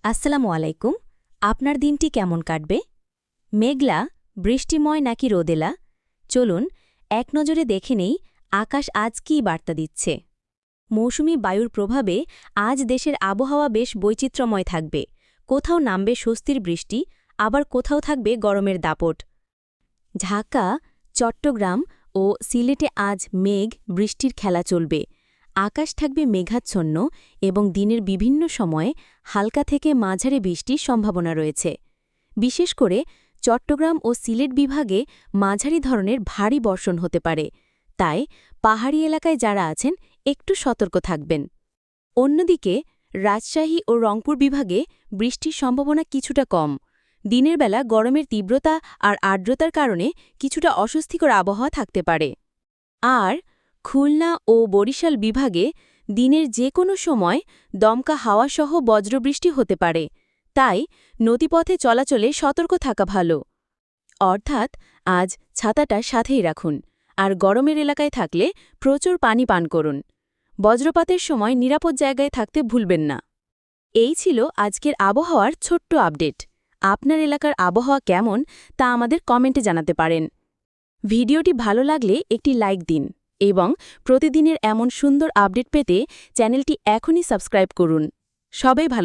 আসসালামু আলাইকুম। আপনার দিনটি কেমন কাটবে? মেঘলা, বৃষ্টিময় নাকি রোদেলা? চলুন এক নজরে দেখে নেই আকাশ আজ কী বার্তা দিচ্ছে। মৌসুমি বায়ুর প্রভাবে আজ দেশের আবহাওয়া বেশ বৈচিত্র্যময় থাকবে। কোথাও নামবে স্বস্তির বৃষ্টি, আবার কোথাও থাকবে গরমের দাপট। ঢাকা, চট্টগ্রাম ও সিলেটে আজ মেঘ বৃষ্টির খেলা চলবে। আকাশ থাকবে মেঘাচ্ছন্ন এবং দিনের বিভিন্ন সময়ে হালকা থেকে মাঝারি বৃষ্টির সম্ভাবনা রয়েছে। বিশেষ করে চট্টগ্রাম ও সিলেট বিভাগে মাঝারি ধরনের ভারী বর্ষণ হতে পারে, তাই পাহাড়ি এলাকায় যারা আছেন একটু সতর্ক থাকবেন। অন্যদিকে রাজশাহী ও রংপুর বিভাগে বৃষ্টির সম্ভাবনা কিছুটা কম। দিনের বেলা গরমের তীব্রতা আর আর্দ্রতার কারণে কিছুটা অস্বস্তিকর আবহাওয়া থাকতে পারে। আর খুলনা ও বরিশাল বিভাগে দিনের যে কোনো সময় দমকা হাওয়াসহ বজ্রবৃষ্টি হতে পারে, তাই নদীপথে চলাচলে সতর্ক থাকা ভালো। অর্থাৎ আজ ছাতাটা সাথেই রাখুন, আর গরমের এলাকায় থাকলে প্রচুর পানি পান করুন। বজ্রপাতের সময় নিরাপদ জায়গায় থাকতে ভুলবেন না। এই ছিল আজকের আবহাওয়ার ছোট্ট আপডেট। আপনার এলাকার আবহাওয়া কেমন তা আমাদের কমেন্টে জানাতে পারেন। ভিডিওটি ভালো লাগলে একটি লাইক দিন এবং প্রতিদিনের এমন সুন্দর আপডেট পেতে চ্যানেলটি এখনই সাবস্ক্রাইব করুন। সবাই ভালো